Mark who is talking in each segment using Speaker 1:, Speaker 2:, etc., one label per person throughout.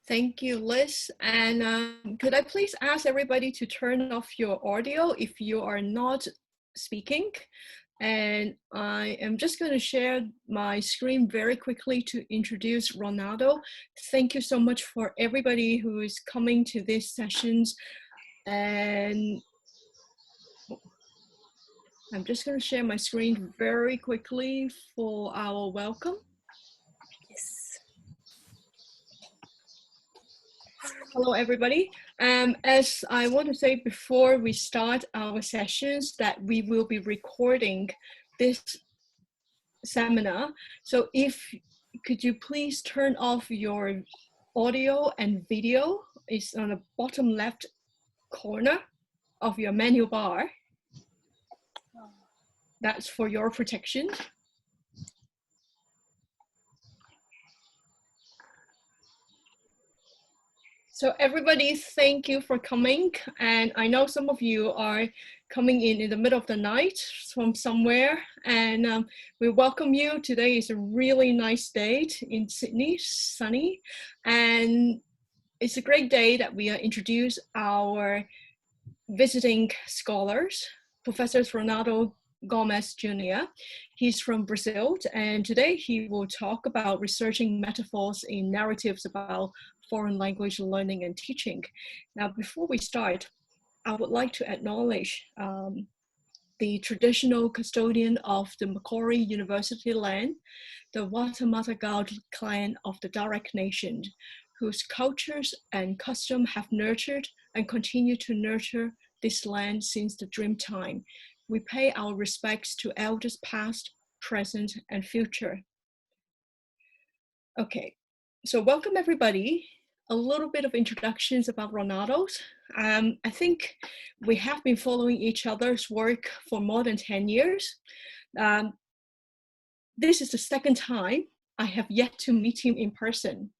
Speaker 1: Thank you, Liz. And could I please ask everybody to turn off your audio if you are not speaking? And I am just going to share my screen very quickly to introduce Ronaldo. Thank you so much for everybody who is coming to these sessions. And I'm just going to share my screen very quickly for our welcome.
Speaker 2: Yes.
Speaker 1: Hello, everybody. As I want to say before we start our sessions, that we will be recording this seminar. So could you please turn off your audio and video? It's on the bottom left corner of your menu bar. That's for your protection. So everybody, thank you for coming. And I know some of you are coming in the middle of the night from somewhere. And we welcome you. Today is a really nice day in Sydney, sunny. And it's a great day that we introduce our visiting scholars, Professor Ronaldo Gomes Jr. He's from Brazil, and today he will talk about researching metaphors in narratives about foreign language learning and teaching. Now, before we start, I would like to acknowledge the traditional custodian of the Macquarie University land, the Watamatagao clan of the Direct Nation, whose cultures and custom have nurtured and continue to nurture this land since the dream time. We pay our respects to elders past, present, and future. Okay, so welcome everybody. A little bit of introductions about Ronaldo. I think we have been following each other's work for more than 10 years. This is the second time I have yet to meet him in person.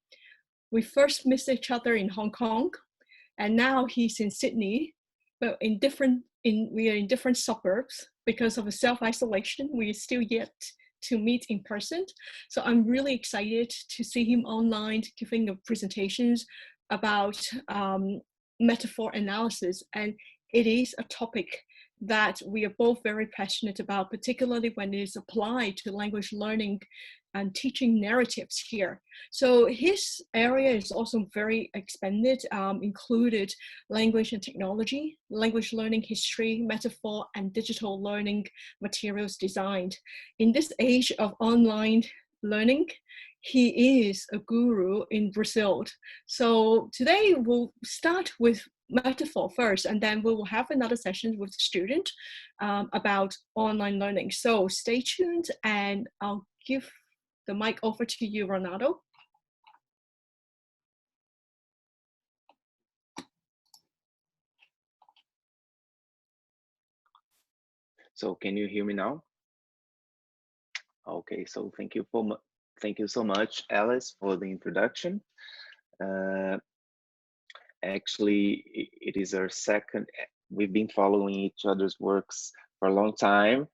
Speaker 1: We first missed each other in Hong Kong, and now he's in Sydney, but we are in different suburbs because of the self-isolation. We are still yet to meet in person. So I'm really excited to see him online giving presentations about metaphor analysis. And it is a topic that we are both very passionate about, particularly when it is applied to language learning and teaching narratives here. So his area is also very expanded, included language and technology, language learning history, metaphor, and digital learning materials designed. In this age of online learning, he is a guru in Brazil. So today we'll start with metaphor first, and then we will have another session with the student about online learning. So stay tuned, and I'll give the mic over to you, Ronaldo.
Speaker 3: So can you hear me now? Okay, so thank you so much, Alice, for the introduction. Actually, it is our second. We've been following each other's works for a long time,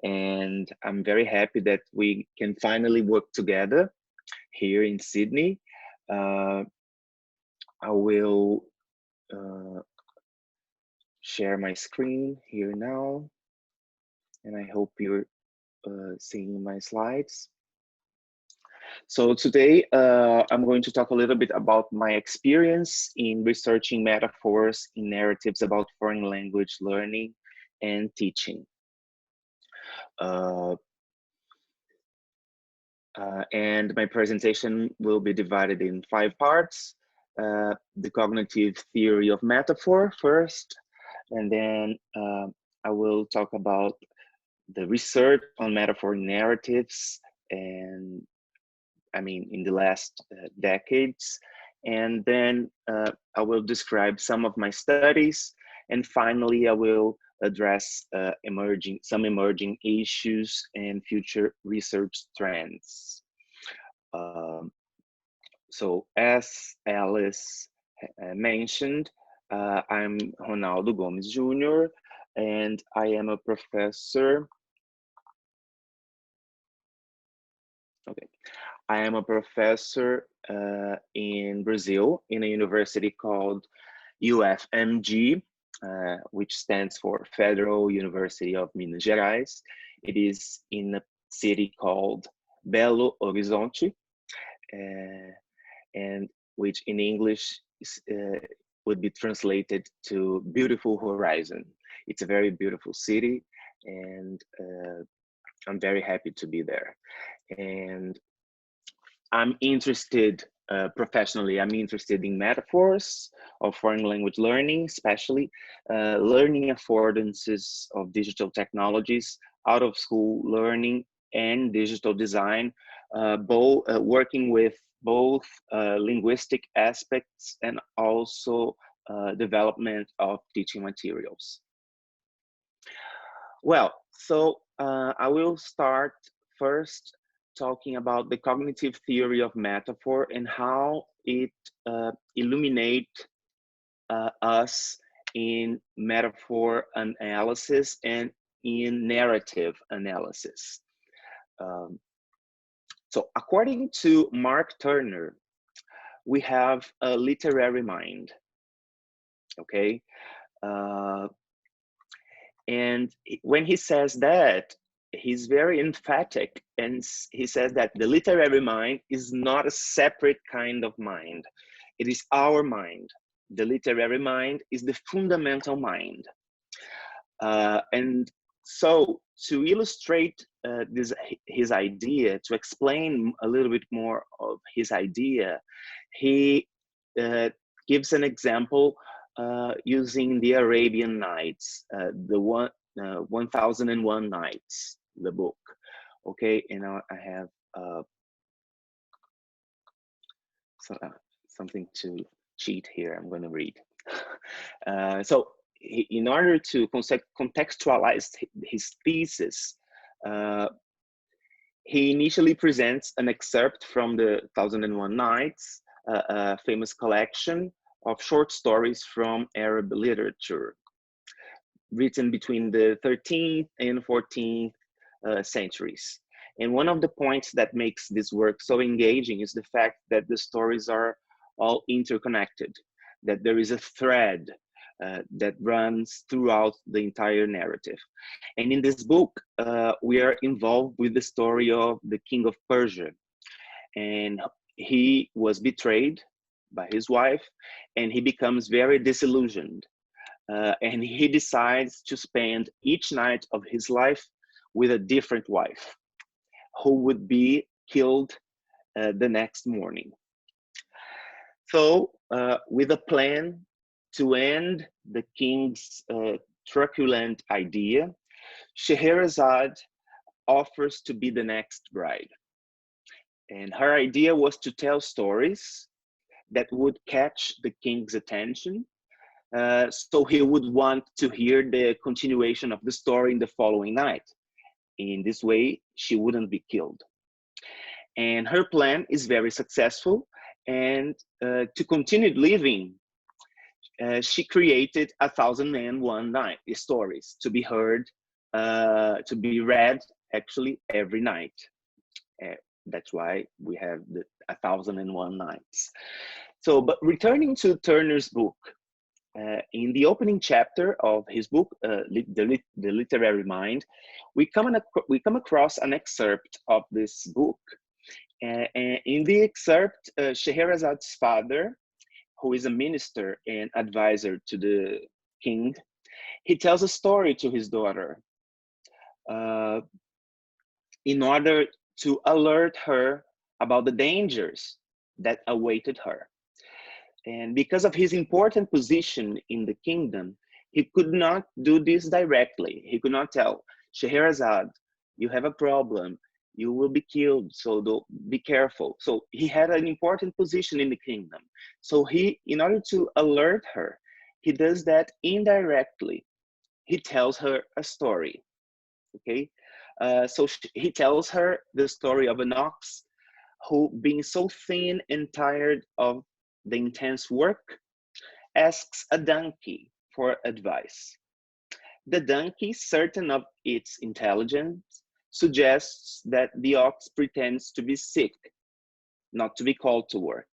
Speaker 3: and I'm very happy that we can finally work together here in Sydney. I will share my screen here now, and I hope you're seeing my slides. So today I'm going to talk a little bit about my experience in researching metaphors in narratives about foreign language learning and teaching. And my presentation will be divided in 5 parts. The cognitive theory of metaphor first, and then I will talk about the research on metaphor narratives, and I mean in the last decades, and then I will describe some of my studies, and finally I will address some emerging issues and future research trends. So as Alice mentioned, I'm Ronaldo Gomes Jr., and I am a professor. Okay, I am a professor in Brazil in a university called UFMG, which stands for Federal University of Minas Gerais. It is in a city called Belo Horizonte, and which in English is, would be translated to Beautiful Horizon. It's a very beautiful city, and I'm very happy to be there. And I'm interested professionally, I'm interested in metaphors of foreign language learning, especially learning affordances of digital technologies, out of school learning and digital design, both working with both linguistic aspects and also development of teaching materials. Well, so I will start first talking about the cognitive theory of metaphor and how it illuminates us in metaphor analysis and in narrative analysis. So according to Mark Turner, we have a literary mind, okay? And when he says that, he's very emphatic, and he says that the literary mind is not a separate kind of mind. It is our mind. The literary mind is the fundamental mind. And so to illustrate his idea, to explain a little bit more of his idea, he gives an example using the Arabian Nights, the 1001 Nights, the book. Okay, and now I have something to cheat here. I'm going to read. So in order to contextualize his thesis, he initially presents an excerpt from the 1001 Nights, a famous collection of short stories from Arab literature, written between the 13th and 14th centuries. And one of the points that makes this work so engaging is the fact that the stories are all interconnected, that there is a thread that runs throughout the entire narrative. And in this book, we are involved with the story of the king of Persia. And he was betrayed by his wife, and he becomes very disillusioned. And he decides to spend each night of his life with a different wife, who would be killed the next morning. So with a plan to end the king's truculent idea, Scheherazade offers to be the next bride. And her idea was to tell stories that would catch the king's attention, so he would want to hear the continuation of the story in the following night. In this way, she wouldn't be killed. And her plan is very successful. And to continue living, she created 1001 stories to be heard, to be read actually every night. That's why we have the 1001 Nights. So, but returning to Turner's book, in the opening chapter of his book, the Literary Mind, we come across an excerpt of this book. And in the excerpt, Scheherazade's father, who is a minister and advisor to the king, he tells a story to his daughter in order to alert her about the dangers that awaited her. And because of his important position in the kingdom, he could not do this directly. He could not tell Scheherazade, you have a problem, you will be killed, so be careful. So he had an important position in the kingdom. So he, in order to alert her, he does that indirectly. He tells her a story, okay? So he tells her the story of an ox who, being so thin and tired of the intense work, asks a donkey for advice. The donkey, certain of its intelligence, suggests that the ox pretends to be sick not to be called to work.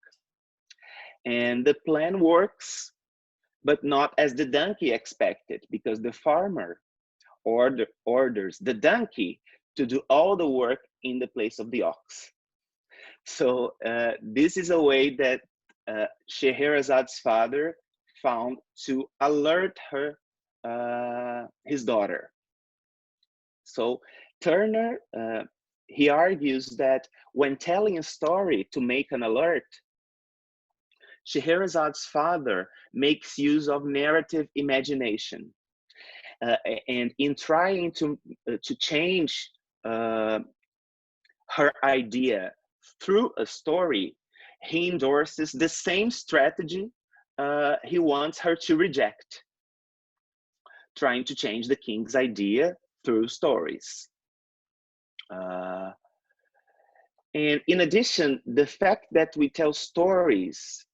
Speaker 3: And the plan works, but not as the donkey expected, because the farmer orders the donkey to do all the work in the place of the ox. So this is a way that Scheherazade's father found to alert her, his daughter. So Turner, he argues that when telling a story to make an alert, Scheherazade's father makes use of narrative imagination. And in trying to change her idea through a story, he endorses the same strategy he wants her to reject, trying to change the king's idea through stories. And in addition, the fact that we tell stories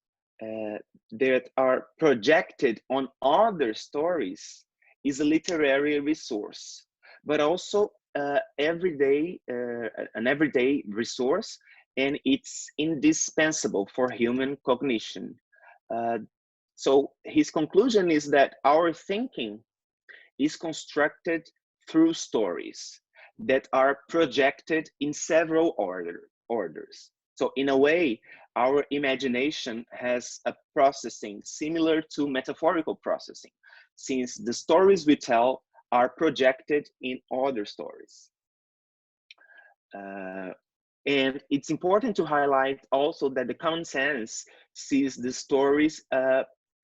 Speaker 3: that are projected on other stories is a literary resource, but also an everyday resource, and it's indispensable for human cognition. So his conclusion is that our thinking is constructed through stories that are projected in several orders. So in a way, our imagination has a processing similar to metaphorical processing, since the stories we tell are projected in other stories. And it's important to highlight also that the common sense sees the stories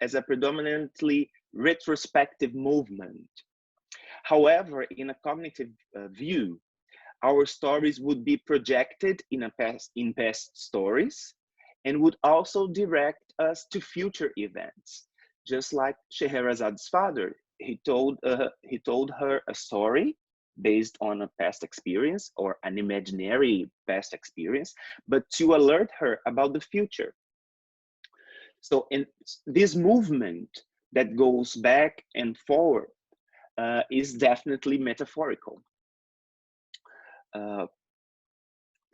Speaker 3: as a predominantly retrospective movement. However, in a cognitive view, our stories would be projected in past stories, and would also direct us to future events. Just like Scheherazade's father, he told her a story based on a past experience or an imaginary past experience, but to alert her about the future. So in this movement that goes back and forward is definitely metaphorical.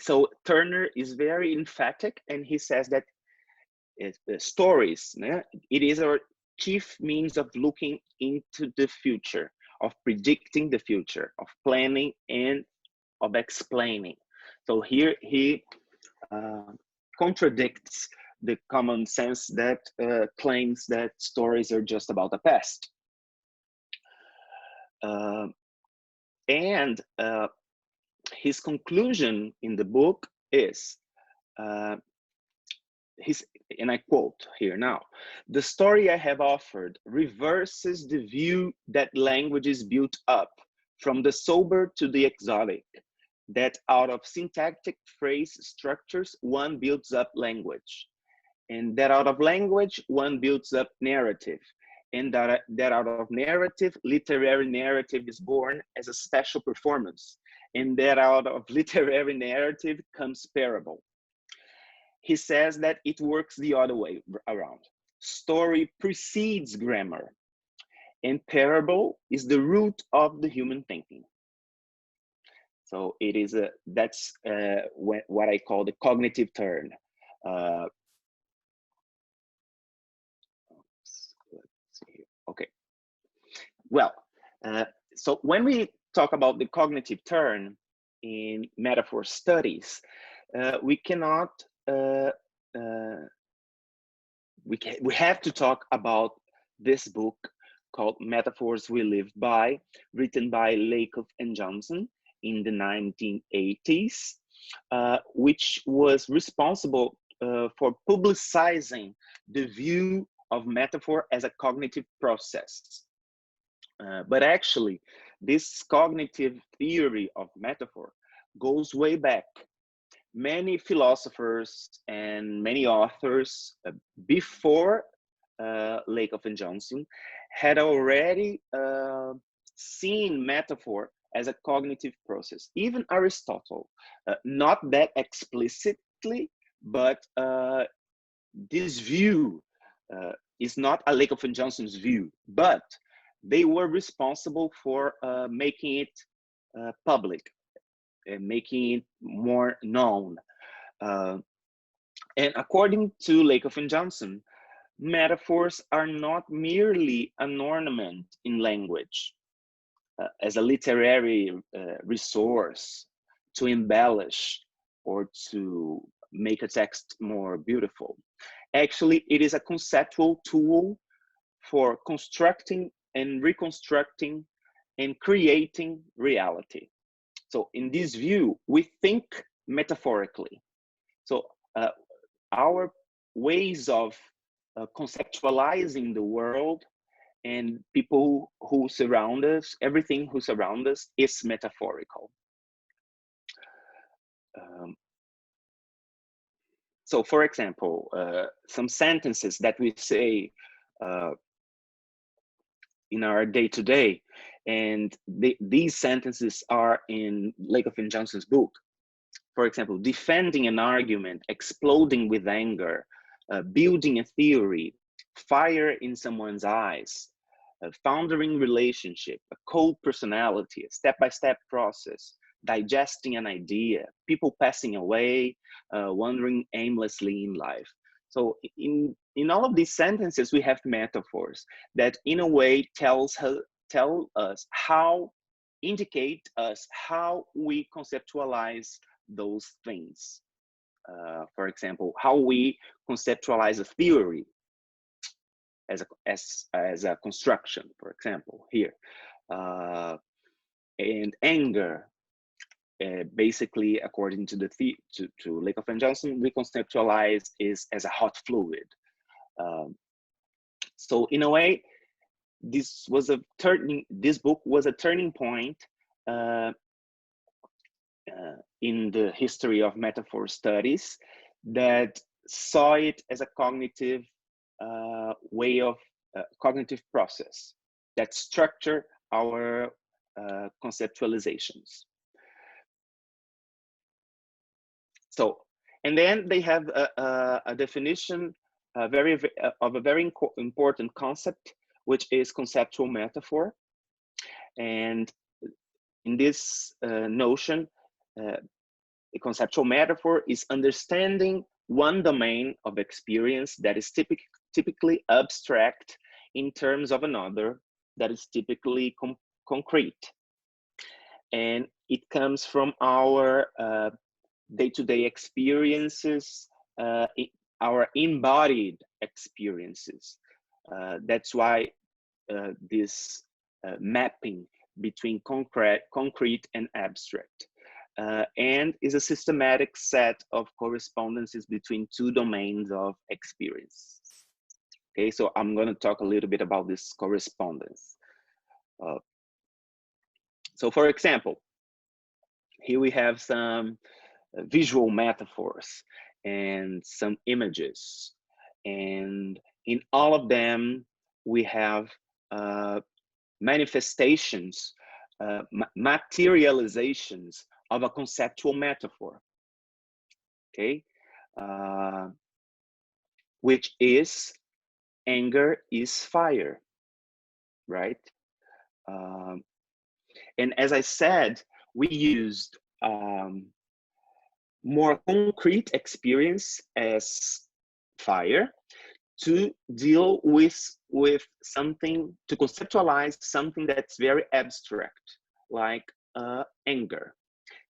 Speaker 3: So Turner is very emphatic, and he says that stories, it is our chief means of looking into the future, of predicting the future, of planning, and of explaining. So here he contradicts the common sense that claims that stories are just about the past. And his conclusion in the book is, and I quote here now, "The story I have offered reverses the view that language is built up from the sober to the exotic, that out of syntactic phrase structures one builds up language, and that out of language one builds up narrative, and that out of narrative, literary narrative is born as a special performance, and that out of literary narrative comes parable." He says that it works the other way around. Story precedes grammar, and parable is the root of the human thinking. So it is that's what I call the cognitive turn. Let's see here. Okay. Well, so when we talk about the cognitive turn in metaphor studies, we cannot we have to talk about this book called Metaphors We Live By, written by Lakoff and Johnson in the 1980s, which was responsible for publicizing the view of metaphor as a cognitive process. But actually, this cognitive theory of metaphor goes way back. Many philosophers and many authors before Lakoff and Johnson had already seen metaphor as a cognitive process. Even Aristotle, not that explicitly, but this view is not a Lakoff and Johnson's view, but they were responsible for making it public and making it more known. And according to Lakoff and Johnson, metaphors are not merely an ornament in language as a literary resource to embellish or to make a text more beautiful. Actually, it is a conceptual tool for constructing and reconstructing and creating reality. So in this view, we think metaphorically. So our ways of conceptualizing the world and people who surround us, everything who surrounds us is metaphorical. So for example, some sentences that we say in our day-to-day, and these sentences are in Lakoff and Johnson's book. For example, defending an argument, exploding with anger, building a theory, fire in someone's eyes, a foundering relationship, a cold personality, a step-by-step process, digesting an idea, people passing away, wandering aimlessly in life. So in all of these sentences, we have metaphors that in a way tell us how, indicate us how we conceptualize those things. For example, how we conceptualize a theory as a construction, for example, here. And anger, basically, according to to Lakoff and Johnson, we conceptualize is as a hot fluid. So in a way, this book was a turning point in the history of metaphor studies that saw it as a cognitive way of cognitive process that structure our conceptualizations. So, and then they have a definition of a very important concept, which is conceptual metaphor. And in this notion, the conceptual metaphor is understanding one domain of experience that is typically abstract in terms of another that is typically concrete. And it comes from our day-to-day experiences, our embodied experiences. That's why this mapping between concrete and abstract. And is a systematic set of correspondences between two domains of experience. Okay, so I'm going to talk a little bit about this correspondence. So for example, here we have some visual metaphors and some images. And in all of them, we have manifestations, materializations of a conceptual metaphor, okay? Which is anger is fire, right? And as I said, we used more concrete experience as fire to deal with something, to conceptualize something that's very abstract, like anger.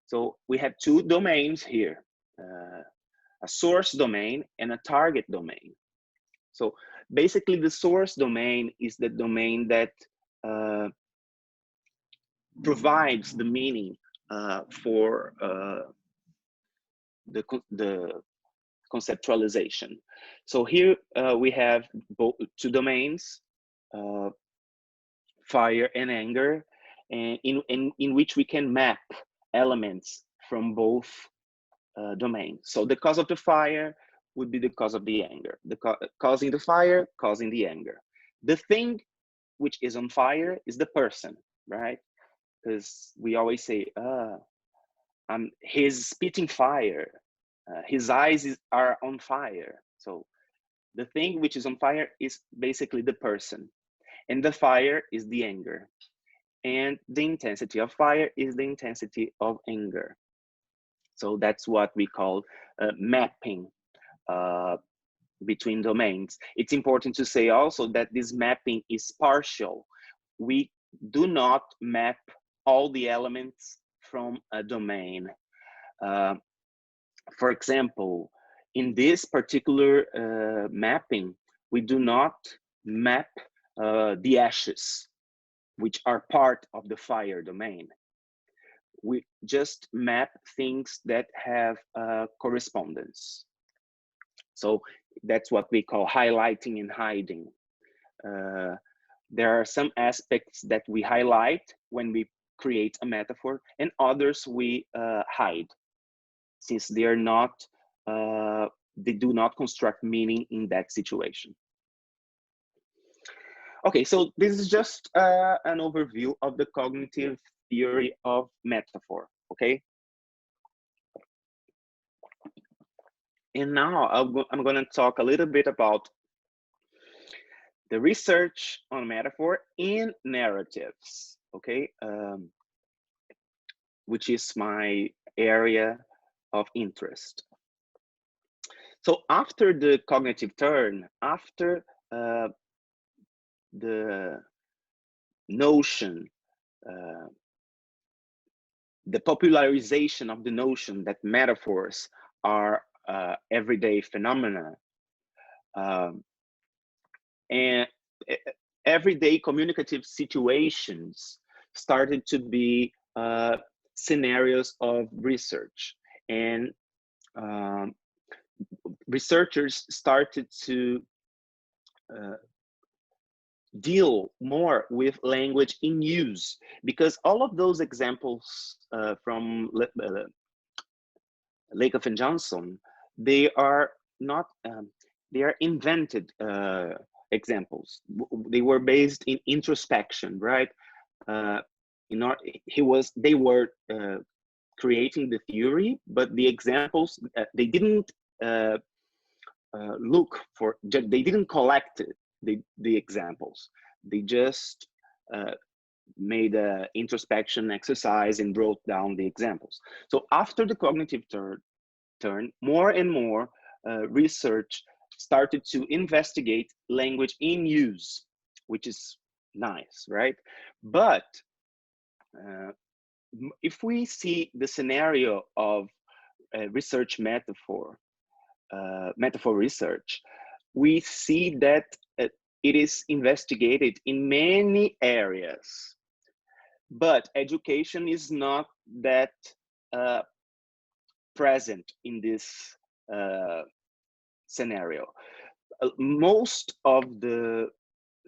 Speaker 3: So we have two domains here, a source domain and a target domain. So basically the source domain is the domain that provides the meaning for the conceptualization. So here we have both two domains, fire and anger, and in which we can map elements from both domains. So the cause of the fire would be the cause of the anger. Causing the fire, causing the anger. The thing which is on fire is the person, right? Because we always say, he's spitting fire. His eyes are on fire. So the thing which is on fire is basically the person. And the fire is the anger. And the intensity of fire is the intensity of anger. So that's what we call mapping between domains. It's important to say also that this mapping is partial. We do not map all the elements from a domain. For example, in this particular mapping, we do not map the ashes, which are part of the fire domain. We just map things that have correspondence. So that's what we call highlighting and hiding. There are some aspects that we highlight when we create a metaphor, and others we hide, since they are not, they do not construct meaning in that situation. Okay, so this is just an overview of the cognitive theory of metaphor, okay? And now I'm going to talk a little bit about the research on metaphor in narratives, okay? Which is my area of interest. So after the cognitive turn, after the notion, the popularization of the notion that metaphors are everyday phenomena, and everyday communicative situations started to be scenarios of research, and researchers started to deal more with language in use, because all of those examples from Lakoff and Johnson, they are not, they are invented examples. They were based in introspection, right? They were creating the theory, but the examples, they didn't look for, they didn't collect the examples. They just made an introspection exercise and wrote down the examples. So after the cognitive turn, more and more research started to investigate language in use, which is nice, right? But if we see the scenario of research metaphor, metaphor research, we see that it is investigated in many areas, but education is not that present in this scenario. Most of the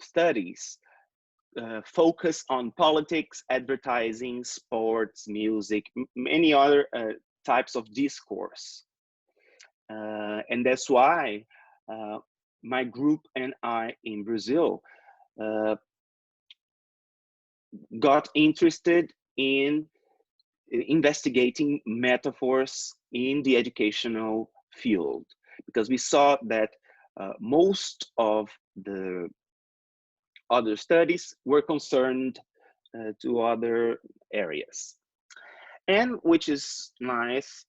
Speaker 3: studies focus on politics, advertising, sports, music, many other types of discourse. And that's why my group and I in Brazil got interested in investigating metaphors in the educational field, because we saw that most of the other studies were concerned to other areas. And which is nice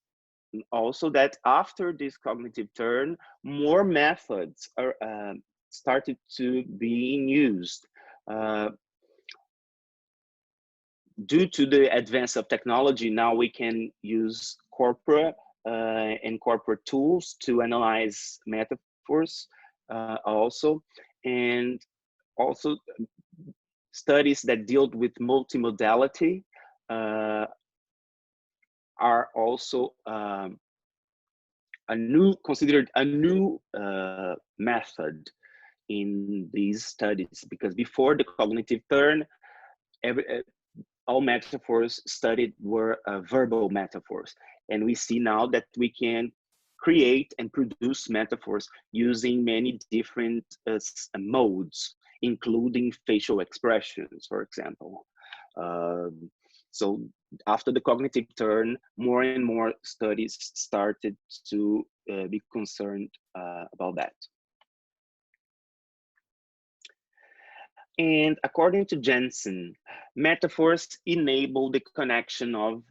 Speaker 3: also, that after this cognitive turn, more methods are started to be used. Due to the advance of technology, now we can use corpora and corporate tools to analyze metaphors also, and also studies that deal with multimodality are also considered a new method in these studies, because before the cognitive turn, all metaphors studied were verbal metaphors, and we see now that we can create and produce metaphors using many different modes, including facial expressions, for example. So after the cognitive turn, more and more studies started to be concerned about that. And according to Jensen, metaphors enable the connection of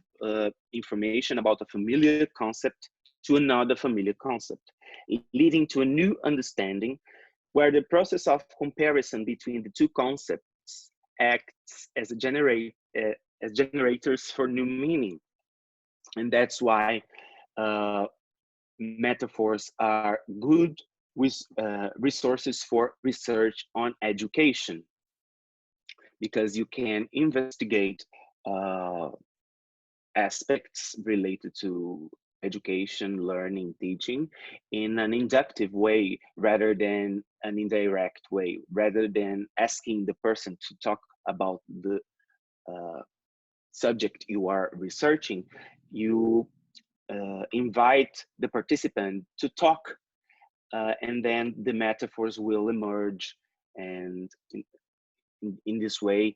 Speaker 3: information about a familiar concept to another familiar concept, leading to a new understanding where the process of comparison between the two concepts acts as as generators for new meaning. And that's why metaphors are good resources for research on education, because you can investigate aspects related to education, learning, teaching in an inductive way rather than an indirect way, rather than asking the person to talk about the subject you are researching. You invite the participant to talk, and then the metaphors will emerge, and in this way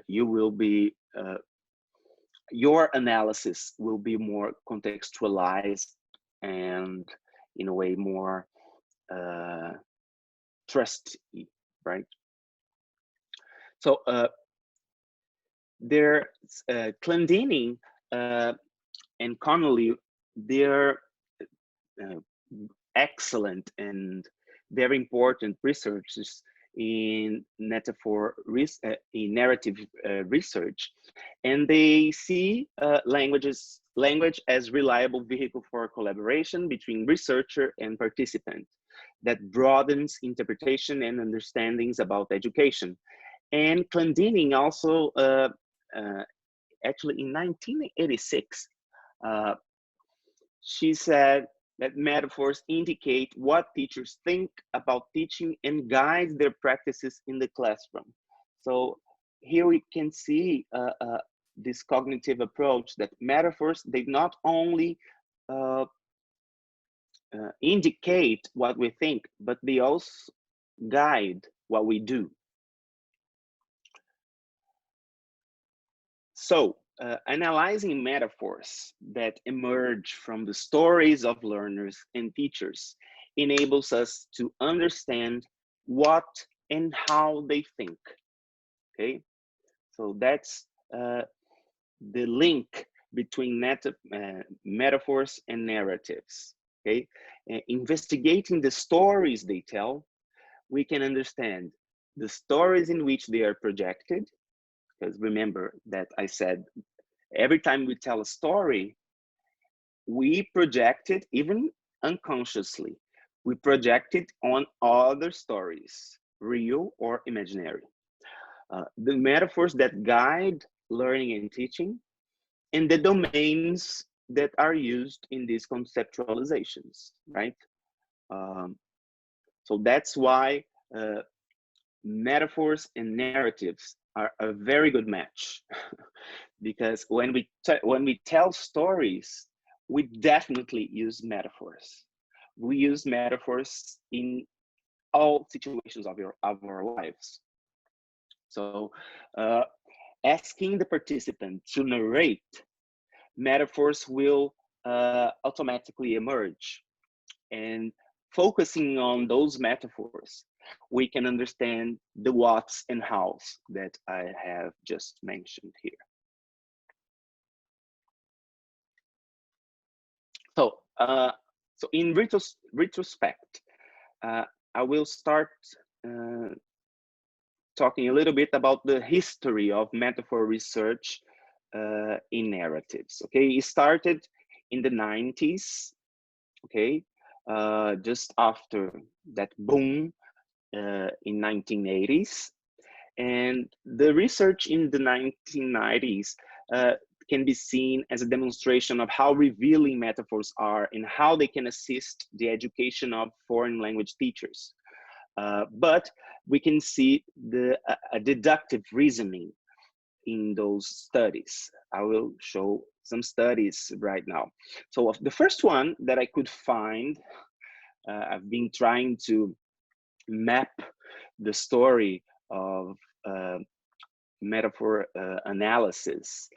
Speaker 3: you will be your analysis will be more contextualized and in a way more trusty, right? So there's Clendening and Connolly, they're excellent and very important researchers in metaphor in narrative research, and they see language as reliable vehicle for collaboration between researcher and participant that broadens interpretation and understandings about education. And Clendening also actually in 1986 she said that metaphors indicate what teachers think about teaching and guide their practices in the classroom. So here we can see this cognitive approach that metaphors, they not only indicate what we think, but they also guide what we do. So analyzing metaphors that emerge from the stories of learners and teachers enables us to understand what and how they think. Okay, so that's the link between metaphors and narratives. Okay, investigating the stories they tell, we can understand the stories in which they are projected. Because remember that I said, every time we tell a story, we project it, even unconsciously, we project it on other stories, real or imaginary. The metaphors that guide learning and teaching, and the domains that are used in these conceptualizations, right? So that's why metaphors and narratives are a very good match. Because when we tell stories, we definitely use metaphors. We use metaphors in all situations of our lives. So asking the participant to narrate, metaphors will automatically emerge. And focusing on those metaphors, we can understand the whats and hows that I have just mentioned here. So, so in retrospect, I will start talking a little bit about the history of metaphor research in narratives. Okay, it started in the 90s. Okay, just after that boom in 1980s, and the research in the 1990s can be seen as a demonstration of how revealing metaphors are and how they can assist the education of foreign language teachers. But we can see a deductive reasoning in those studies. I will show some studies right now. So the first one that I could find, I've been trying to map the story of metaphor analysis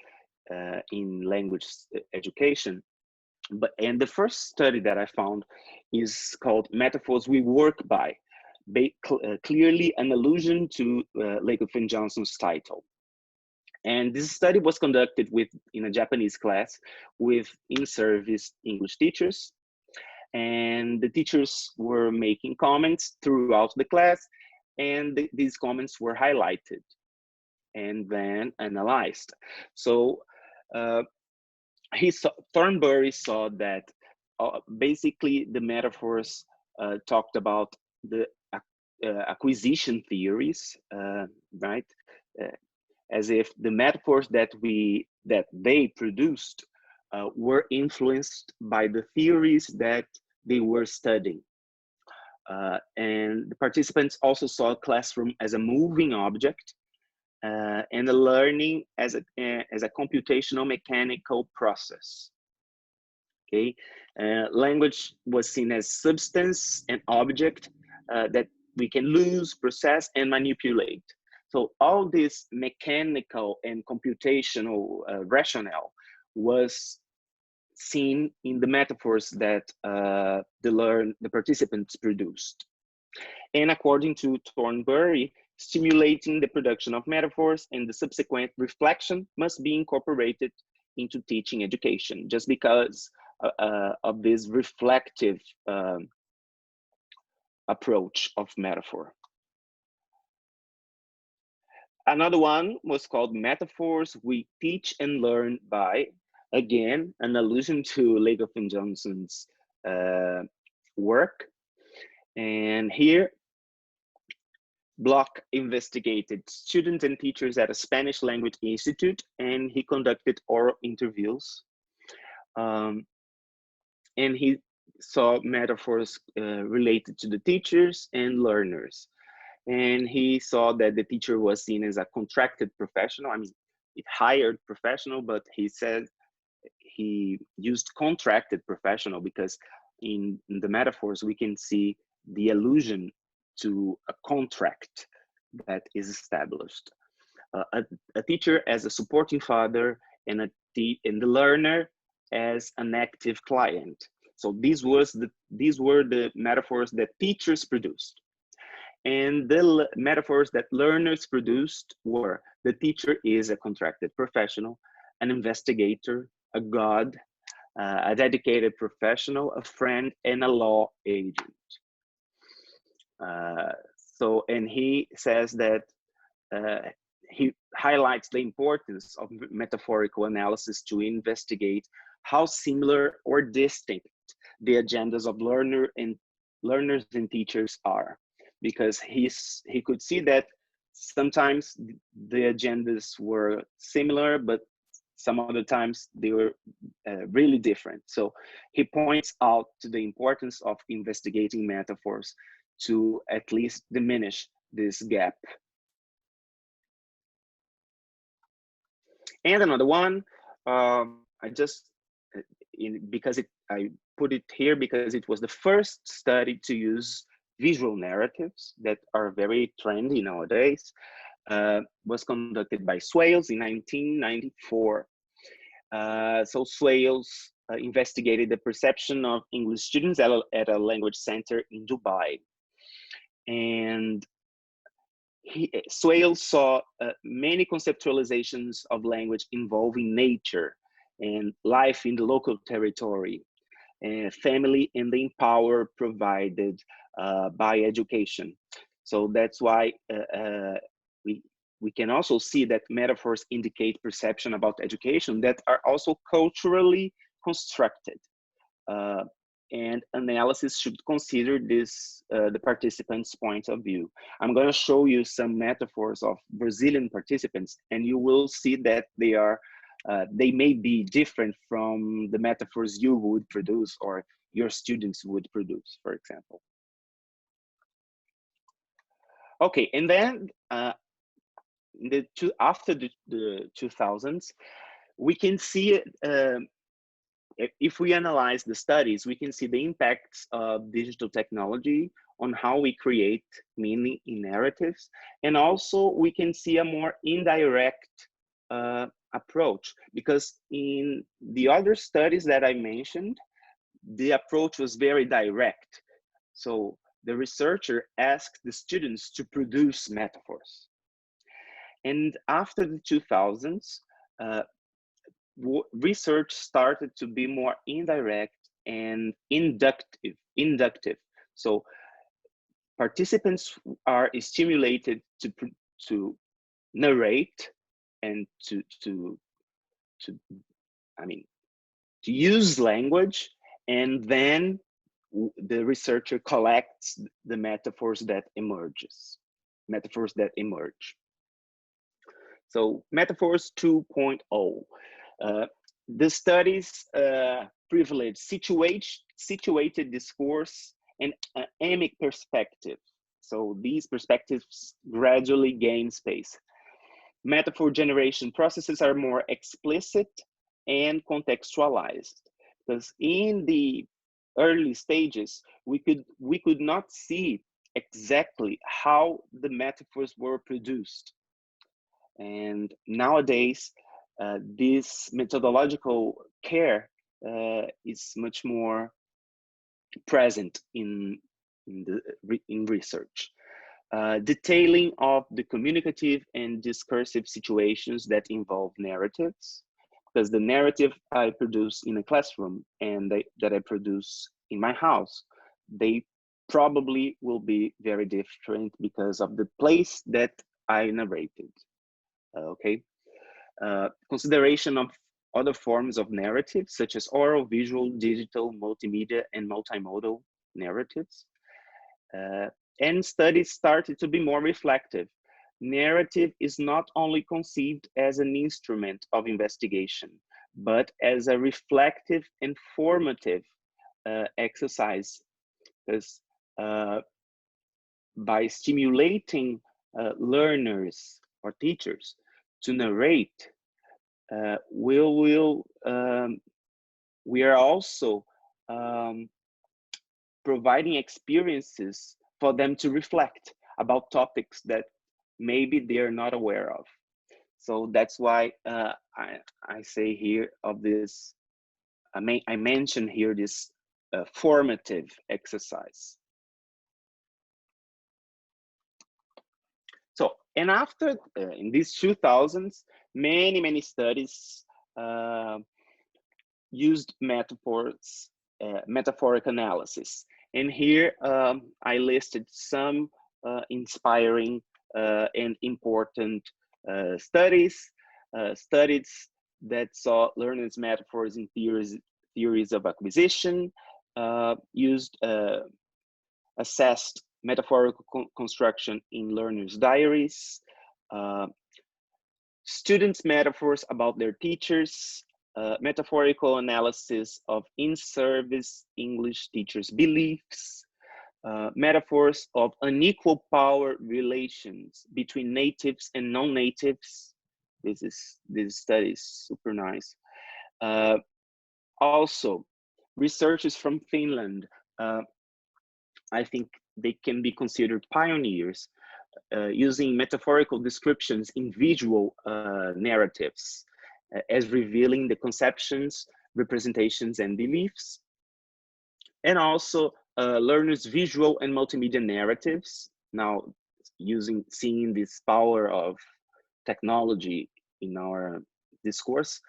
Speaker 3: in language education. And the first study that I found is called Metaphors We Work By, clearly an allusion to Lakefield Johnson's title. And this study was conducted in a Japanese class with in-service English teachers. And the teachers were making comments throughout the class, and these comments were highlighted and then analyzed. So Thornbury saw that basically the metaphors talked about the acquisition theories, right? As if the metaphors that they produced were influenced by the theories that they were studying. And the participants also saw a classroom as a moving object, and the learning as a computational mechanical process. Okay, language was seen as substance and object that we can lose, process, and manipulate. So all this mechanical and computational rationale was seen in the metaphors that the participants produced. And according to Thornbury, stimulating the production of metaphors and the subsequent reflection must be incorporated into teaching education, just because of this reflective approach of metaphor. Another one was called Metaphors We Teach and Learn By, again, an allusion to Lakoff and Johnson's work. And here, Bloch investigated students and teachers at a Spanish language institute, and he conducted oral interviews. And he saw metaphors related to the teachers and learners. And he saw that the teacher was seen as a contracted professional. I mean, it hired professional, but he said he used contracted professional because in the metaphors, we can see the allusion to a contract that is established. A teacher as a supporting father, and the learner as an active client. So these were the metaphors that teachers produced. And the metaphors that learners produced were: the teacher is a contracted professional, an investigator, a god, a dedicated professional, a friend, and a law agent. And he says that he highlights the importance of metaphorical analysis to investigate how similar or distinct the agendas of learners and teachers are, because he could see that sometimes the agendas were similar, but some other times they were really different. So he points out to the importance of investigating metaphors to at least diminish this gap. And another one, I put it here because it was the first study to use visual narratives that are very trendy nowadays, was conducted by Swales in 1994. So Swales investigated the perception of English students at a language center in Dubai. And Swales saw many conceptualizations of language involving nature and life in the local territory, family, and the power provided by education. So that's why we can also see that metaphors indicate perception about education that are also culturally constructed. And analysis should consider this, the participants' point of view. I'm going to show you some metaphors of Brazilian participants, and you will see that they may be different from the metaphors you would produce or your students would produce, for example. Okay, and then after the 2000s, we can see if we analyze the studies, we can see the impacts of digital technology on how we create meaning in narratives. And also we can see a more indirect approach, because in the other studies that I mentioned, the approach was very direct. So the researcher asked the students to produce metaphors. And after the 2000s, research started to be more indirect and inductive. So participants are stimulated to narrate and to to use language, and then the researcher collects the metaphors that emerge. So metaphors 2.0. The studies privilege situated discourse and emic perspective. So these perspectives gradually gain space. Metaphor generation processes are more explicit and contextualized, because in the early stages, we could not see exactly how the metaphors were produced. And nowadays, this methodological care is much more present in research. Detailing of the communicative and discursive situations that involve narratives, because the narrative I produce in a classroom and that I produce in my house, they probably will be very different because of the place that I narrated. Okay. Consideration of other forms of narrative, such as oral, visual, digital, multimedia, and multimodal narratives. And studies started to be more reflective. Narrative is not only conceived as an instrument of investigation, but as a reflective and formative exercise, because by stimulating learners or teachers to narrate, we are also providing experiences for them to reflect about topics that maybe they're not aware of. So that's why I say here of this, I mention here this formative exercise. So, and after, in these 2000s, many studies used metaphors, metaphoric analysis. And here I listed some inspiring and important studies that saw learners' metaphors in theories of acquisition, assessed metaphorical construction in learners' diaries, students' metaphors about their teachers, metaphorical analysis of in-service English teachers' beliefs, metaphors of unequal power relations between natives and non-natives. This study is super nice. Also, researchers from Finland, I think they can be considered pioneers, using metaphorical descriptions in visual narratives, as revealing the conceptions, representations, and beliefs. And also learners' visual and multimedia narratives, now seeing this power of technology in our discourse,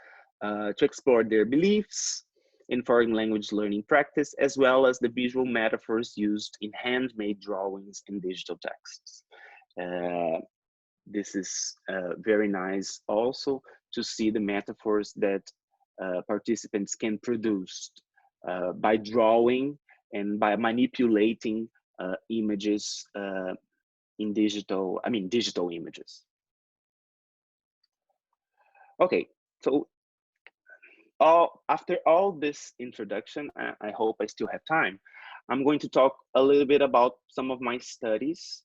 Speaker 3: to explore their beliefs in foreign language learning practice, as well as the visual metaphors used in handmade drawings and digital texts. This is very nice also to see the metaphors that participants can produce by drawing and by manipulating images in digital images. Okay, so after all this introduction, I hope I still have time. I'm going to talk a little bit about some of my studies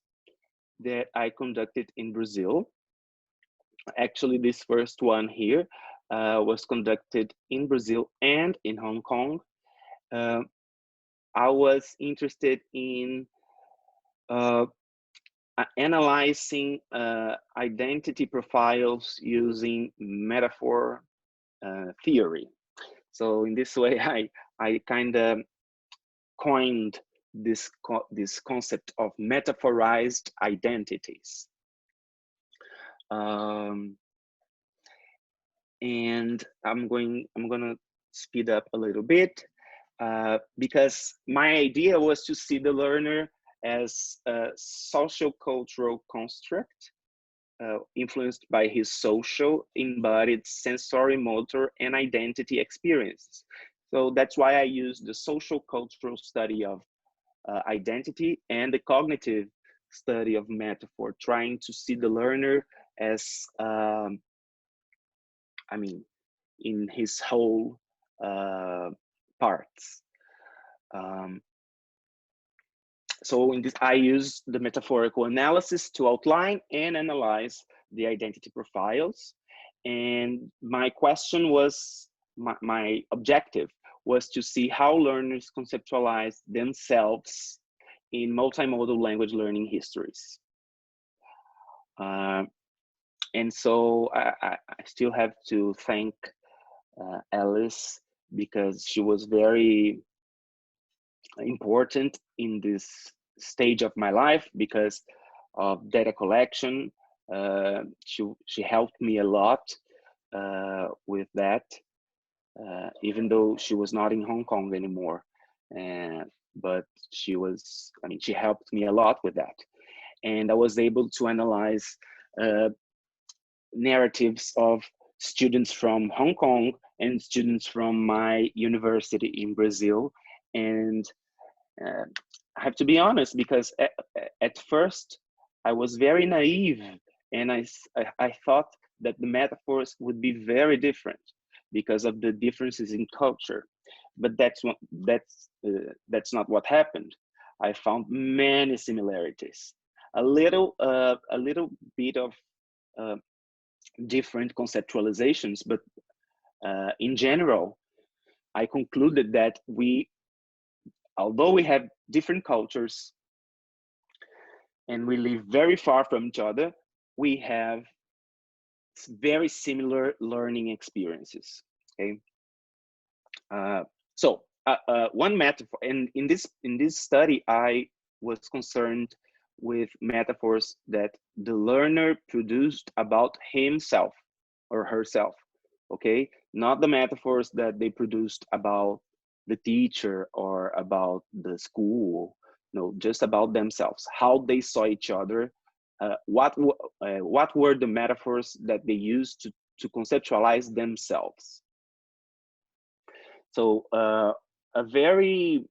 Speaker 3: that I conducted in Brazil. Actually, this first one here was conducted in Brazil and in Hong Kong. I was interested in analyzing identity profiles using metaphor theory. So in this way, I kind of coined this concept of metaphorized identities. And I'm gonna speed up a little bit because my idea was to see the learner as a social cultural construct influenced by his social, embodied sensory, motor, and identity experiences. So that's why I use the social cultural study of identity and the cognitive study of metaphor, trying to see the learner as, I mean, in his whole parts. Um, so in this, I use the metaphorical analysis to outline and analyze the identity profiles. And my question was, my objective was to see how learners conceptualize themselves in multimodal language learning histories. And so I still have to thank Alice, because she was very important in this stage of my life because of data collection. She helped me a lot with that, even though she was not in Hong Kong anymore. But she was, I mean, she helped me a lot with that. And I was able to analyze narratives of students from Hong Kong and students from my university in Brazil. And I have to be honest, because at first I was very naive, and I thought that the metaphors would be very different because of the differences in culture. But that's not what happened. I found many similarities, a little bit of different conceptualizations, but in general, I concluded that although we have different cultures and we live very far from each other, we have very similar learning experiences. Okay, so one metaphor, and in this study, I was concerned with metaphors that the learner produced about himself or herself. Okay, not the metaphors that they produced about the teacher or about the school. No, just about themselves, how they saw each other, what were the metaphors that they used to conceptualize themselves. So a very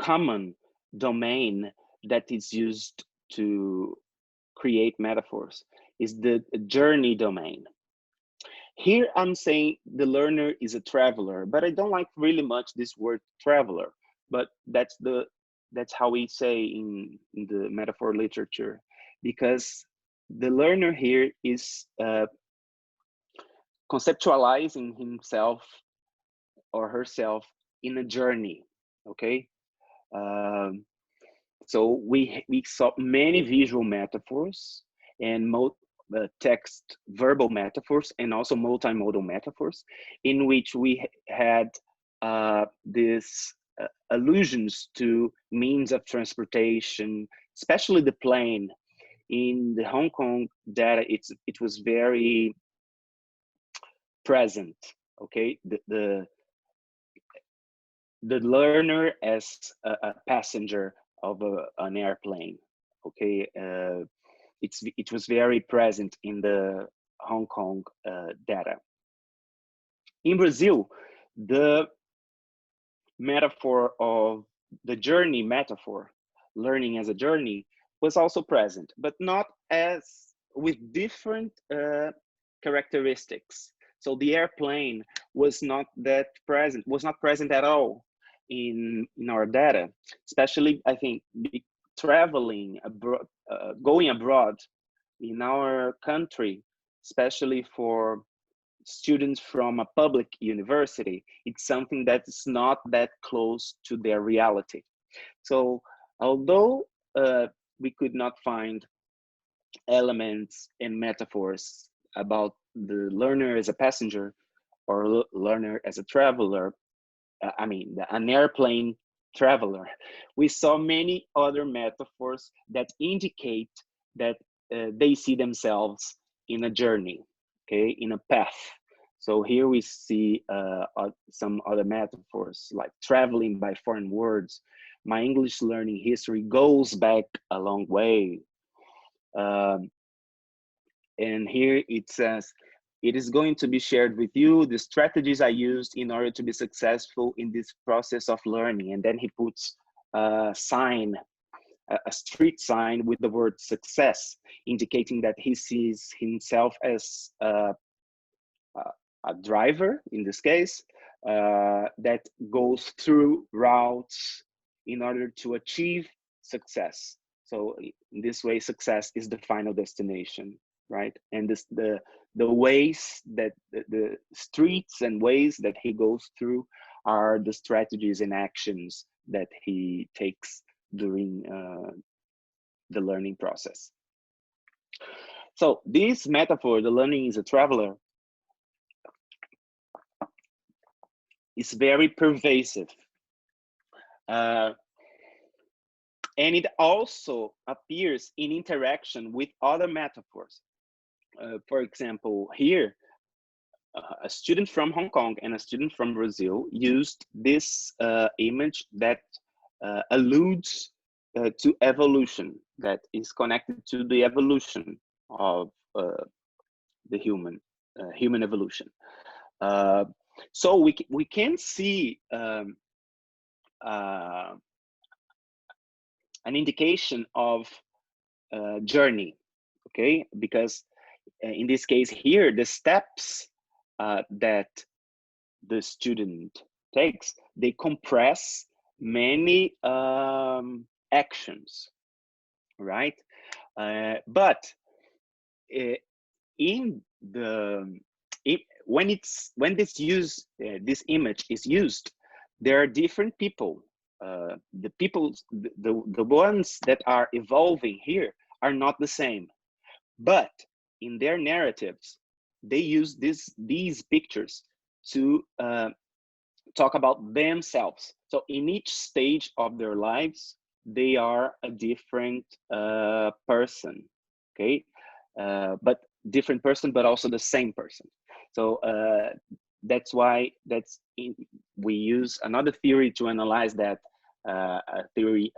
Speaker 3: common domain that is used to create metaphors is the journey domain. Here I'm saying the learner is a traveler, but I don't like really much this word traveler, but that's how we say in the metaphor literature, because the learner here is conceptualizing himself or herself in a journey. Okay, so we saw many visual metaphors and text verbal metaphors, and also multimodal metaphors, in which we had these allusions to means of transportation, especially the plane. In the Hong Kong data, it was very present. Okay, the learner as a passenger of an airplane. Okay, it was very present in the Hong Kong data. In Brazil, the metaphor of the journey metaphor, learning as a journey, was also present, but not as, with different characteristics. So the airplane was not present at all in our data, especially, I think, traveling abroad, going abroad in our country, especially for students from a public university, it's something that's not that close to their reality. So although we could not find elements and metaphors about the learner as a passenger or learner as a traveler, an airplane traveler, we saw many other metaphors that indicate that they see themselves in a journey, okay, in a path. So here we see some other metaphors like traveling by foreign words. My English learning history goes back a long way. And here it says, it is going to be shared with you the strategies I used in order to be successful in this process of learning. And then he puts a sign, a street sign with the word success, indicating that he sees himself as a driver, in this case, that goes through routes in order to achieve success. So in this way, success is the final destination, right? And the ways that the streets and ways that he goes through are the strategies and actions that he takes during the learning process. So this metaphor, the learning is a traveler, is very pervasive. And it also appears in interaction with other metaphors. For example, here, a student from Hong Kong and a student from Brazil used this image that alludes to evolution, that is connected to the evolution of the human evolution. So we can see an indication of journey, okay? Because in this case here, the steps that the student takes, they compress many actions, right? But in the when this image is used, there are different people. The ones that are evolving here are not the same, but in their narratives, they use these pictures to talk about themselves. So in each stage of their lives, they are a different person, okay? But different person, but also the same person. So that's why we use another theory to analyze that, a theory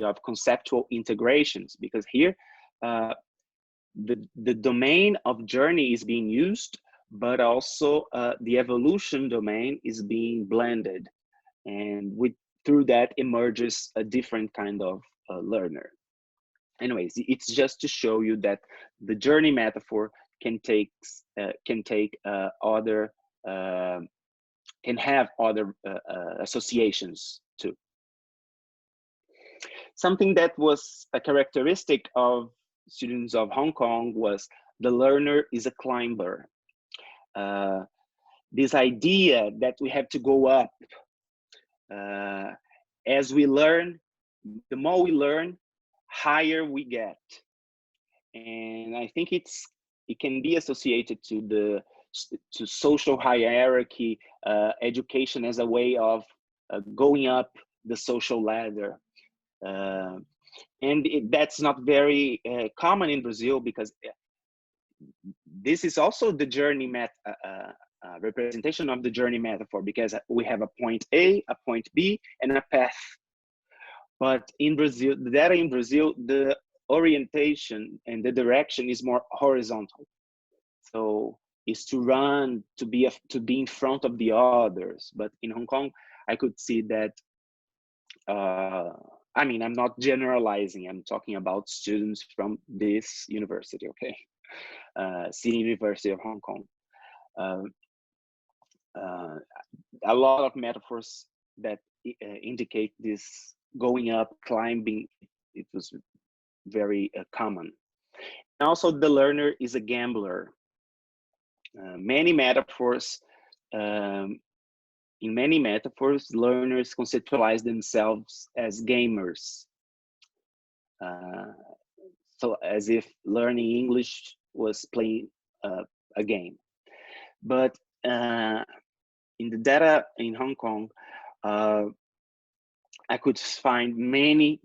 Speaker 3: of conceptual integrations, because here the domain of journey is being used, but also the evolution domain is being blended, and through that emerges a different kind of learner. Anyways, it's just to show you that the journey metaphor can have other associations too. Something that was a characteristic of students of Hong Kong was the learner is a climber. This idea that we have to go up as we learn, the more we learn, higher we get. And I think it can be associated to social hierarchy, education as a way of going up the social ladder. And that's not very common in Brazil, because this is also the journey representation of the journey metaphor, because we have a point A, a point B, and a path. But in Brazil, the data in Brazil, the orientation and the direction is more horizontal. So it's to run, to be in front of the others. But in Hong Kong, I could see that. I mean, I'm not generalizing. I'm talking about students from this university, okay? City University of Hong Kong. A lot of metaphors that indicate this going up, climbing, it was very common. And also the learner is a gambler. Many metaphors, in many metaphors, learners conceptualize themselves as gamers. So as if learning English was playing a game. But in the data in Hong Kong, I could find many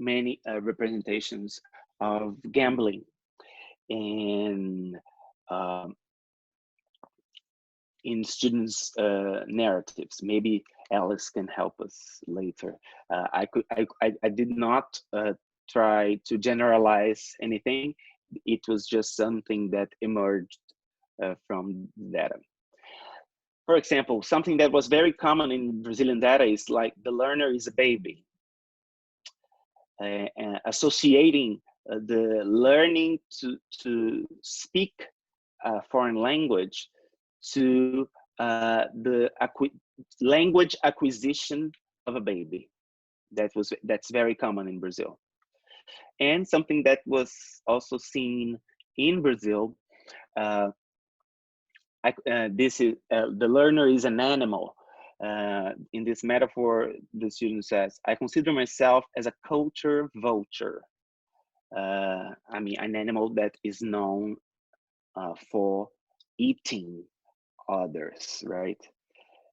Speaker 3: representations of gambling. and in students' narratives. Maybe Alice can help us later. I did not try to generalize anything. It was just something that emerged from data. For example, something that was very common in Brazilian data is like the learner is a baby. Associating the learning to speak a foreign language to the language acquisition of a baby. That's very common in Brazil. And something that was also seen in Brazil, this is the learner is an animal. In this metaphor, the student says, I consider myself as a culture vulture. I mean, an animal that is known for eating others, right?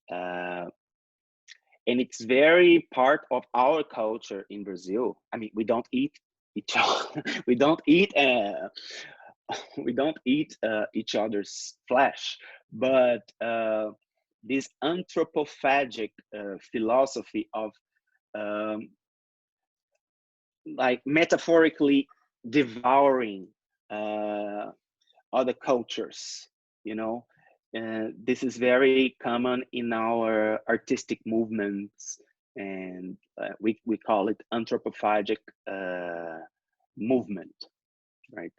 Speaker 3: And it's very part of our culture in Brazil. I mean, we don't eat each other. We don't eat each other's flesh, but this anthropophagic philosophy of like metaphorically devouring other cultures, you know. This is very common in our artistic movements, and we call it anthropophagic movement, right?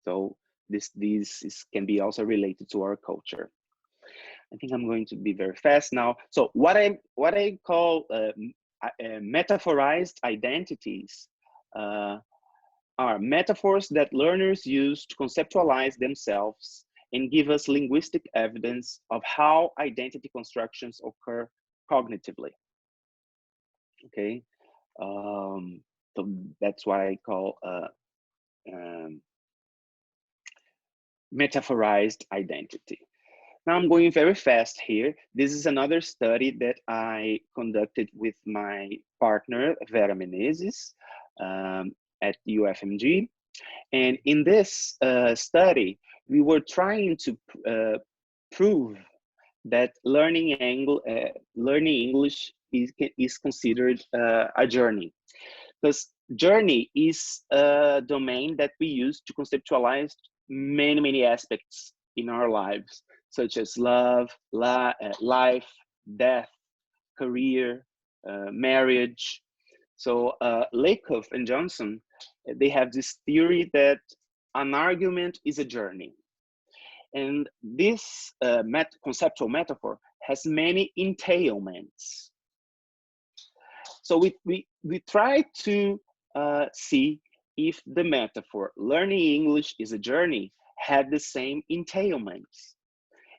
Speaker 3: So this can be also related to our culture. I think I'm going to be very fast now. So what I call metaphorized identities are metaphors that learners use to conceptualize themselves and give us linguistic evidence of how identity constructions occur cognitively. Okay, so that's what I call metaphorized identity. Now I'm going very fast here. This is another study that I conducted with my partner, Vera Menezes, at UFMG. And in this study, we were trying to prove that learning English is considered a journey. Because journey is a domain that we use to conceptualize many aspects in our lives, such as love, life, death, career, marriage. So Lakoff and Johnson, they have this theory that an argument is a journey. And this conceptual metaphor has many entailments. So we try to see if the metaphor learning English is a journey had the same entailments.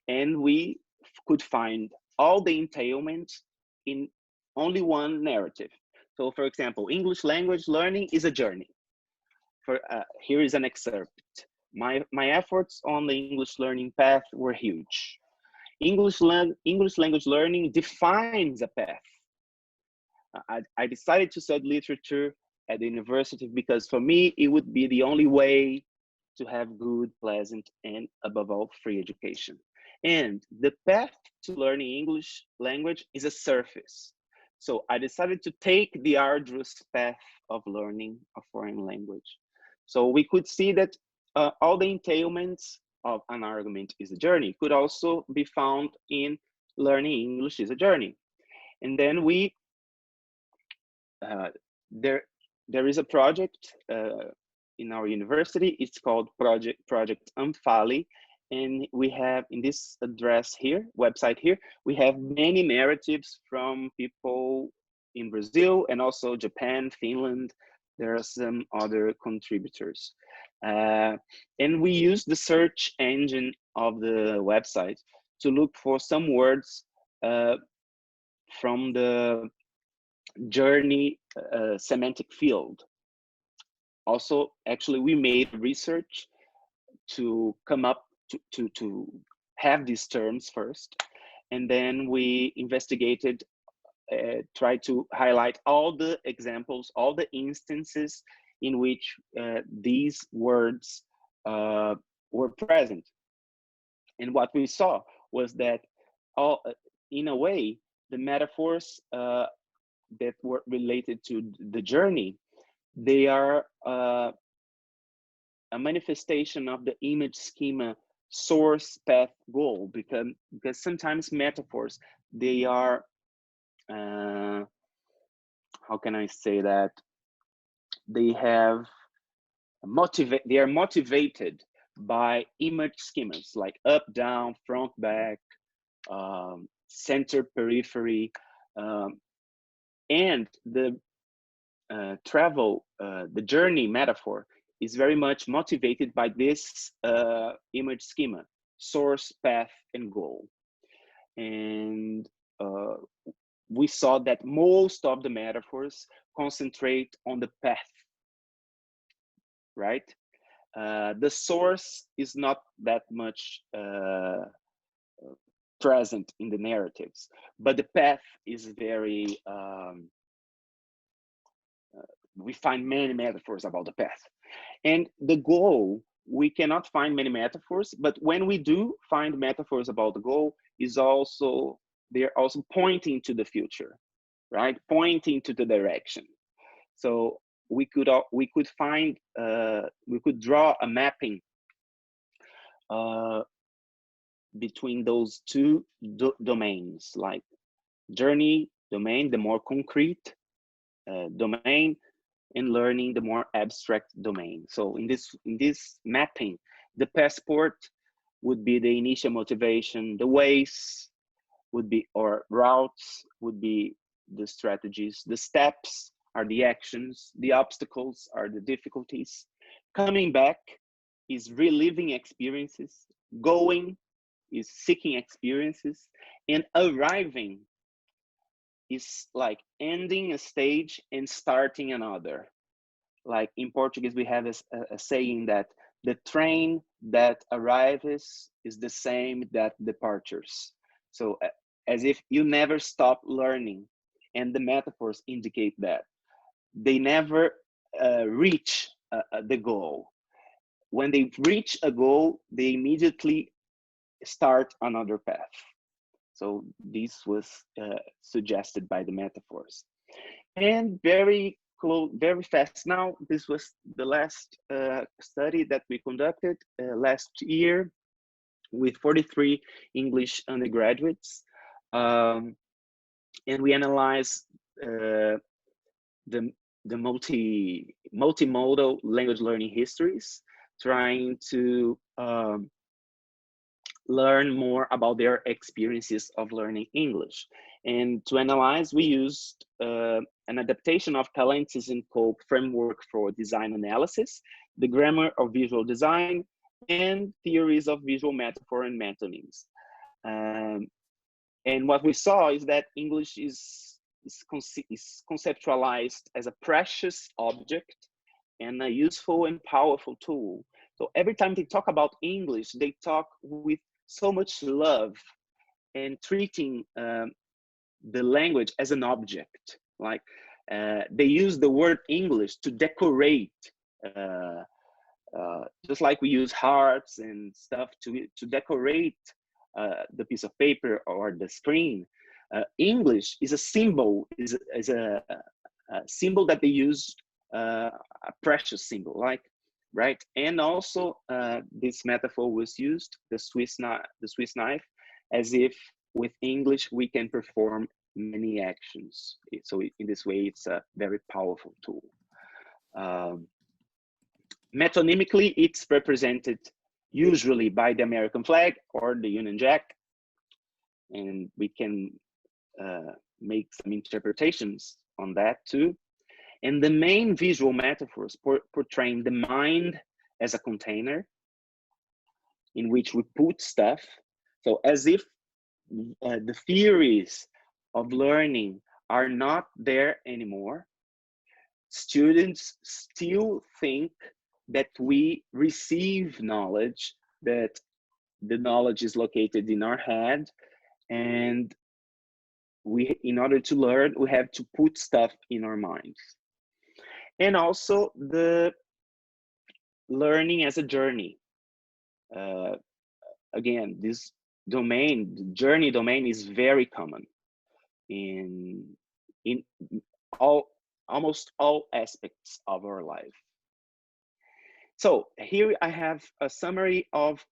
Speaker 3: And we could find all the entailments in only one narrative. So for example, English language learning is a journey. Here is an excerpt. My efforts on the English learning path were huge. English language learning defines a path. I decided to study literature at the university because for me, it would be the only way to have good, pleasant, and above all, free education. And the path to learning English language is a surface. So I decided to take the arduous path of learning a foreign language. So we could see that all the entailments of an argument is a journey could also be found in learning English is a journey. And then we, there is a project in our university. It's called Project Umfali. And we have in this address here, website here, we have many narratives from people in Brazil and also Japan, Finland. There are some other contributors. And we use the search engine of the website to look for some words from the journey semantic field. Also, actually, we made research to come up to have these terms first, and then we investigated, tried to highlight all the examples, all the instances in which these words were present. And what we saw was that in a way, the metaphors that were related to the journey, they are a manifestation of the image schema source, path, goal, because sometimes metaphors, they are how can I say that, they are motivated by image schemas like up, down, front, back, center, periphery, and the the journey metaphor is very much motivated by this image schema, source, path, and goal. And we saw that most of the metaphors concentrate on the path, right? The source is not that much present in the narratives, but the path is very, we find many metaphors about the path. And the goal, we cannot find many metaphors, but when we do find metaphors about the goal, they're also pointing to the future, right? Pointing to the direction. So we could draw a mapping between those two domains, like journey domain, the more concrete domain, and learning, the more abstract domain. So in this mapping, the passport would be the initial motivation, the ways would be, or routes would be the strategies, the steps are the actions, the obstacles are the difficulties. Coming back is reliving experiences, going is seeking experiences, and arriving is like ending a stage and starting another. Like in Portuguese, we have a saying that the train that arrives is the same that departures. So as if you never stop learning, and the metaphors indicate that they never reach the goal. When they reach a goal, they immediately start another path. So this was suggested by the metaphors. And very fast now, this was the last study that we conducted last year with 43 English undergraduates. And we analyzed the multimodal language learning histories, trying to learn more about their experiences of learning English. And to analyze, we used an adaptation of Talentis and Cope framework for design analysis, the grammar of visual design, and theories of visual metaphor and metonyms. And what we saw is that English is conceptualized as a precious object and a useful and powerful tool. So every time they talk about English, they talk with so much love and treating the language as an object. Like they use the word English to decorate, just like we use hearts and stuff to decorate the piece of paper or the screen. English is a symbol, is a symbol that they use, a precious symbol, like, right? And also this metaphor was used, the Swiss knife, as if with English we can perform many actions. So in this way, it's a very powerful tool. Metonymically, it's represented usually by the American flag or the Union Jack, and we can make some interpretations on that too. And the main visual metaphors portraying the mind as a container in which we put stuff. So as if the theories of learning are not there anymore, students still think that we receive knowledge, that the knowledge is located in our head, and in order to learn, we have to put stuff in our minds. And also learning as a journey. Again, this domain, the journey domain, is very common in almost all aspects of our life. So here I have a summary of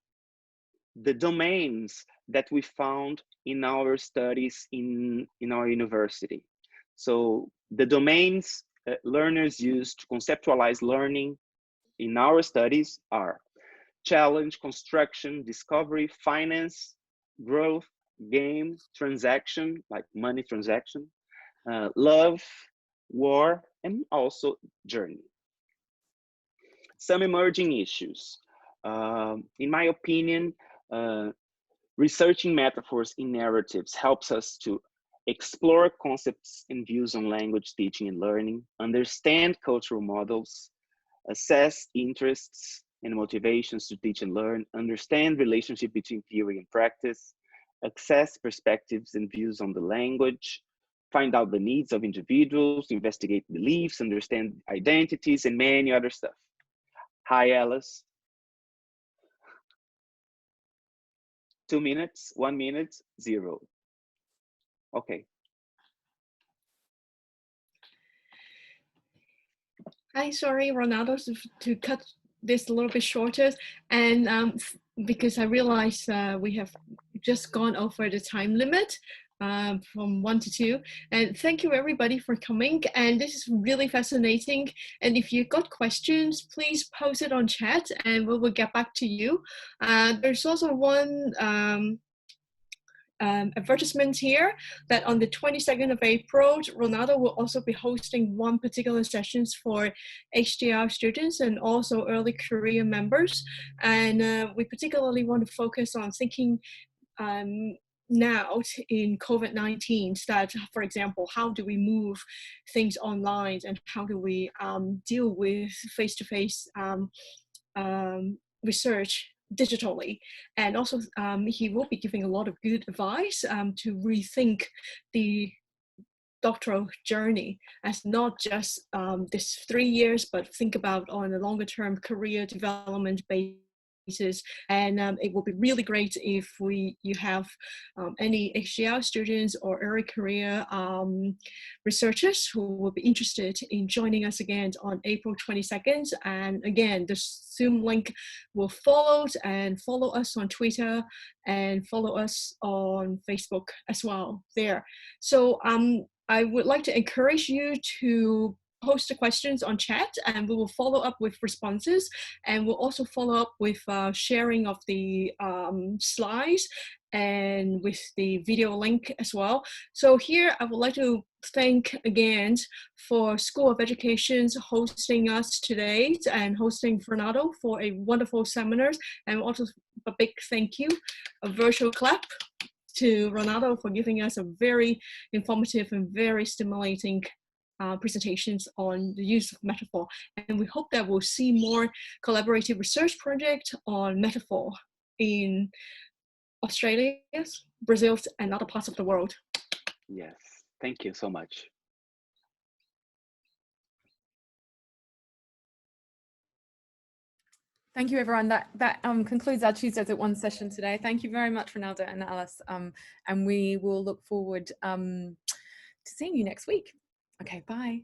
Speaker 3: the domains that we found in our studies in our university. So the domains learners use to conceptualize learning in our studies are challenge, construction, discovery, finance, growth, game, transaction, like money transaction, love, war, and also journey. Some emerging issues. In my opinion, researching metaphors in narratives helps us to explore concepts and views on language teaching and learning, understand cultural models, assess interests and motivations to teach and learn, understand relationship between theory and practice, access perspectives and views on the language, find out the needs of individuals, investigate beliefs, understand identities, and many other stuff. Hi, Alice. 2 minutes, 1 minute, 0. Okay.
Speaker 1: Hi, sorry, Ronaldo, to cut this a little bit shorter, and because I realize we have just gone over the time limit from 1 to 2, and thank you everybody for coming, and this is really fascinating, and if you got questions, please post it on chat and we will get back to you. There's also one advertisement here that on the 22nd of April, Ronaldo will also be hosting one particular sessions for HDR students and also early career members. And we particularly want to focus on thinking now in COVID-19 that, for example, how do we move things online and how do we deal with face-to-face research digitally. And also he will be giving a lot of good advice to rethink the doctoral journey as not just this 3 years, but think about on a longer term career development basis. And it will be really great if you have any HDR students or early career researchers who will be interested in joining us again on April 22nd. And again, the Zoom link will follow, and follow us on Twitter and follow us on Facebook as well there. So I would like to encourage you to post the questions on chat, and we will follow up with responses, and we'll also follow up with sharing of the slides and with the video link as well. So here I would like to thank again for School of Education's hosting us today and hosting Ronaldo for a wonderful seminar, and also a big thank you, a virtual clap to Ronaldo for giving us a very informative and very stimulating presentations on the use of metaphor. And we hope that we'll see more collaborative research projects on metaphor in Australia, Brazil, and other parts of the world.
Speaker 3: Yes, thank you so much.
Speaker 2: Thank you, everyone. That concludes our Tuesdays at 1 session today. Thank you very much, Ronaldo and Alice. And we will look forward to seeing you next week. Okay, bye.